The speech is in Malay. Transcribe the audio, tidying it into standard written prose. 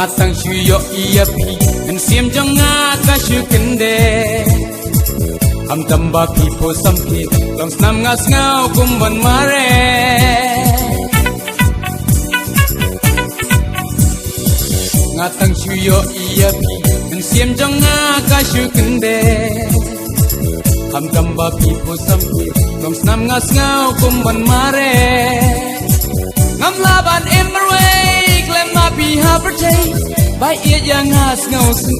tang shu yo iya pi en sim jong nga ka shu kende ham tam ba pi po sam pi long snam nga ngao kum ban mare nga tang shu yo iya pi en sim jong nga ka shu kende ham tam ba pi po sam pi long snam nga ngao kum ban mare ngam laban emre klem ma pi ha per chase bai ia yang has ngao sum